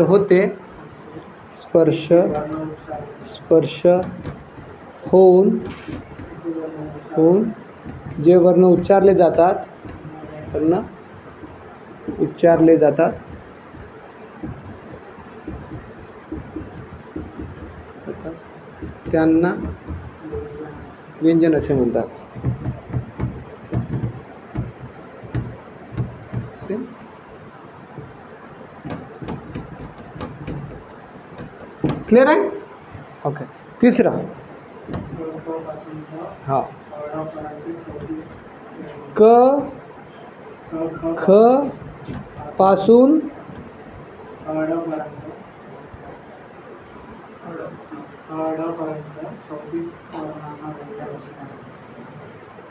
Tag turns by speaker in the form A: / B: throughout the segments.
A: होते, स्पर्श होऊन जे वर्ण उच्चारले जातात त्यांना व्यंजन असे म्हणतात. क्लिअर आहे? ओके. तिसरा हा क ख पासून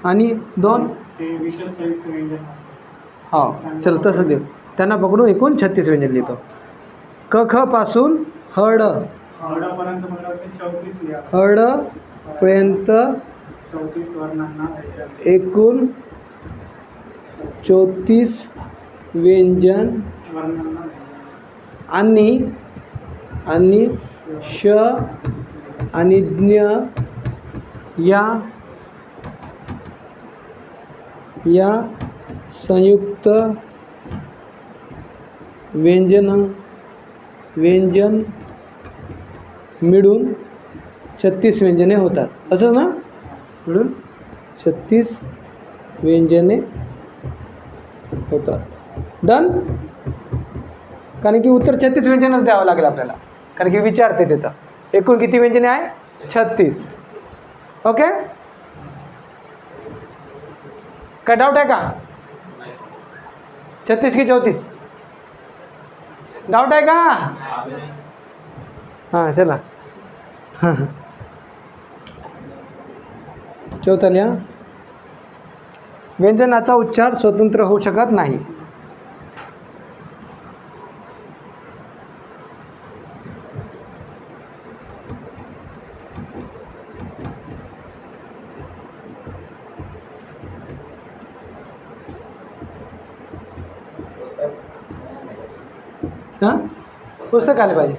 A: आणि दोन हा चल तसं देऊ. त्यांना पकडून एकूण 36 व्यंजन लिहितो. क ख पासून हड पर्यंत एकूण 34 व्यंजन आणि श आणि ज्ञ या संयुक्त व्यंजन मिळून 36 व्यंजने होतात. असं ना, मिळून 36 व्यंजने होतात. डन. कारण की उत्तर 36 व्यंजनच द्यावं लागेल आपल्याला, कारण की विचारते तिथं एकूण किती व्यंजने आहे, 36. ओके. काय डाऊट आहे का? 36 की 34? डाऊट आहे का? हां चला. चौथा लिहा. व्यंजनाचा उच्चार स्वतंत्र होऊ शकत नाही. हां पुस्तक आले पाहिजे.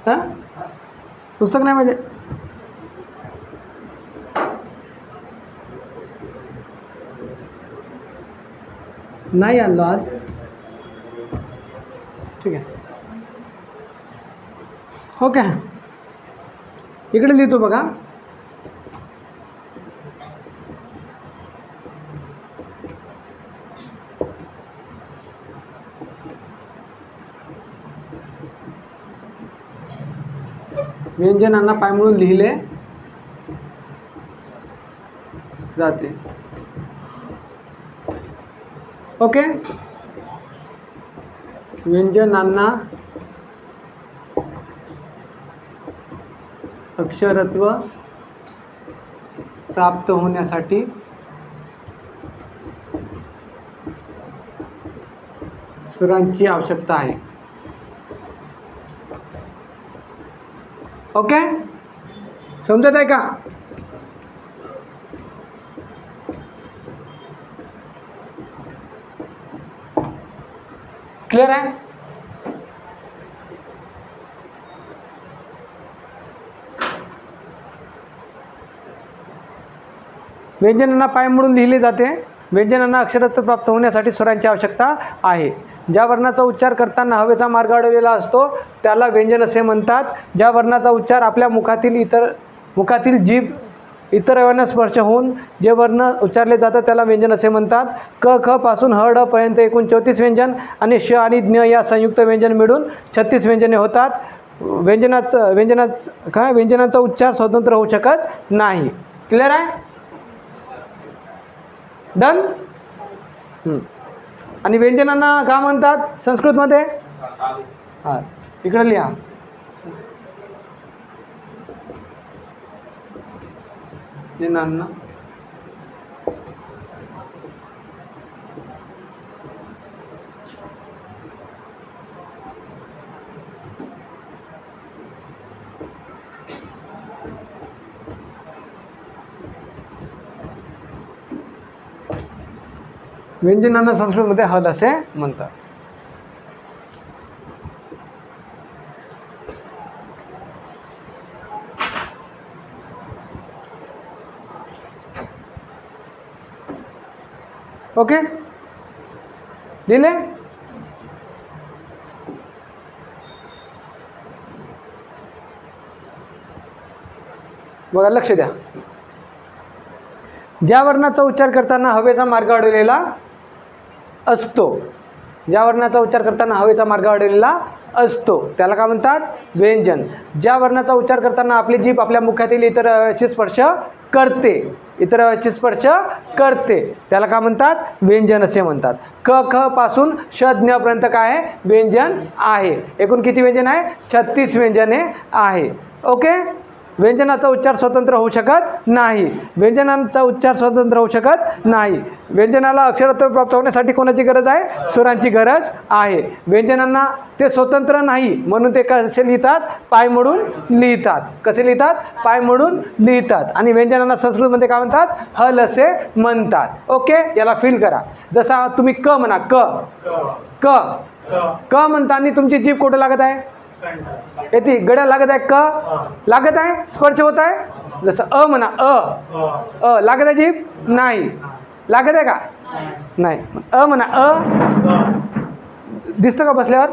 A: हां पुस्तक नाही पाहिजे. नाही आणलं आज. ठीक आहे. ओके. इकडे लिहितो बघा. व्यंजनांना पाय म्हणून लिहिले जाते. ओके. व्यंजनांना अक्षरत्व प्राप्त होण्यासाठी सुरांची आवश्यकता आहे. ओके. समजत आहे का? क्लिअर आहे? व्यंजनांना पाय म्हणून लिहिले जाते. व्यंजनांना अक्षरत्व प्राप्त होण्यासाठी स्वरांची आवश्यकता आहे. ज्या वर्णाचा उच्चार करताना हवेचा मार्ग अडवलेला असतो त्याला व्यंजन असे म्हणतात. ज्या वर्णाचा उच्चार आपल्या मुखातील जीभ इतर अवयवांना स्पर्श होऊन जे वर्ण उच्चारले जातात त्याला व्यंजन असे म्हणतात. क ख पासून ह ड पर्यंत एकूण 34 व्यंजन आणि श आणि ज्ञ या संयुक्त व्यंजन मिळून 36 व्यंजने होतात. व्यंजनाचा उच्चार स्वतंत्र होऊ शकत नाही. क्लिअर आहे? डन. आणि व्यंजनांना का म्हणतात संस्कृतमध्ये? हां इकडे लिहा. व्यंजनांना संस्कृतमध्ये हल असे म्हणतात. ओके, लिहिले? बघा, लक्ष द्या. ज्या वर्णाचा उच्चार करताना हवेचा मार्ग अडवलेला असतो, ज्या वर्णाचा उच्चार करताना हवेचा मार्ग अडवलेला असतो त्याला काय म्हणतात? व्यंजन. ज्या वर्णाचा उच्चार करताना आपली जीभ आपल्या मुखातील इतर अवयवाशी स्पर्श करते, इतर अवयवाशी स्पर्श करते त्याला काय म्हणतात? व्यंजन असे म्हणतात. क ख पासून श ज्ञ काय आहे? व्यंजन आहे. एकूण किती व्यंजन आहे? 36 व्यंजने आहे. ओके. व्यंजनाचा उच्चार स्वतंत्र होऊ शकत नाही. व्यंजनांचा उच्चार स्वतंत्र होऊ शकत नाही. व्यंजनाला अक्षरत्व प्राप्त होण्यासाठी कोणाची गरज आहे? स्वरांची गरज आहे. व्यंजनांना ते स्वतंत्र नाही म्हणून ते कसे लिहितात? पाय मोडून लिहितात. कसे लिहितात? पाय मोडून लिहितात. आणि व्यंजनांना संस्कृतमध्ये काय म्हणतात? हल असे म्हणतात. ओके, याला फील करा. जसा तुम्ही क म्हणा, क क क म्हणताना तुमची जीभ कुठं लागत आहे? येते गड्या लागत आहे. क लागत आहे, स्पर्श होत आहे. जसं अ म्हणा, अ लागत आहे जीभ? नाही. लागत आहे का? नाही. अ म्हणा, दिसतं का बसल्यावर?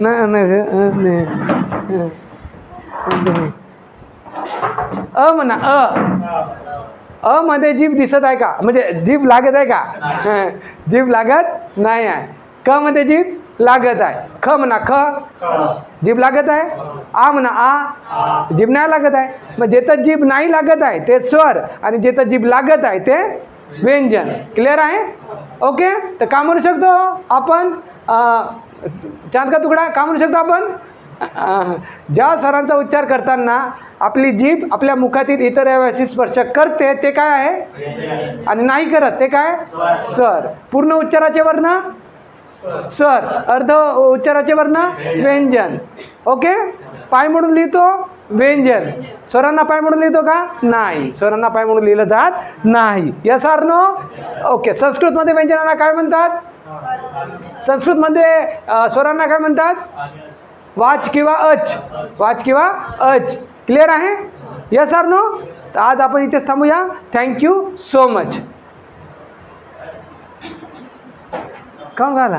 A: नाही. अ म्हणा, अ मध्ये जीभ दिसत आहे का? म्हणजे जीभ लागत आहे का? जीभ लागत नाही आहे. क मध्ये जीभ लागत आहे. ख म्हणा, ख जीभ लागत आहे. आ म्हणा, आ जीभ नाही लागत आहे. मग जेथं जीभ नाही लागत आहे ते स्वर आणि जेथं जीभ लागत आहे ते व्यंजन. क्लिअर आहे? ओके. तर का म्हणू शकतो आपण? चांद का तुकडा का म्हणू शकतो आपण? ज्या स्वरांचा उच्चार करताना आपली जीभ आपल्या मुखातील इतर अवयवाशी स्पर्श करते ते काय आहे? आणि नाही करत ते काय? स्वर. पूर्ण उच्चाराचे वर्ण स्वर, अर्ध उच्चाराचे वर्ण व्यंजन. ओके. पाय म्हणून लिहितो व्यंजन. स्वरांना पाय म्हणून लिहितो का? नाही, स्वरांना पाय म्हणून लिहिलं जात नाही. Yes or no? ओके. संस्कृतमध्ये व्यंजनांना काय म्हणतात? संस्कृतमध्ये स्वरांना काय म्हणतात? वाच किंवा अच, वाच किंवा अच. क्लिअर आहे? Yes or no? तर आज आपण इथेच थांबूया. Thank you so much. काऊन घाला?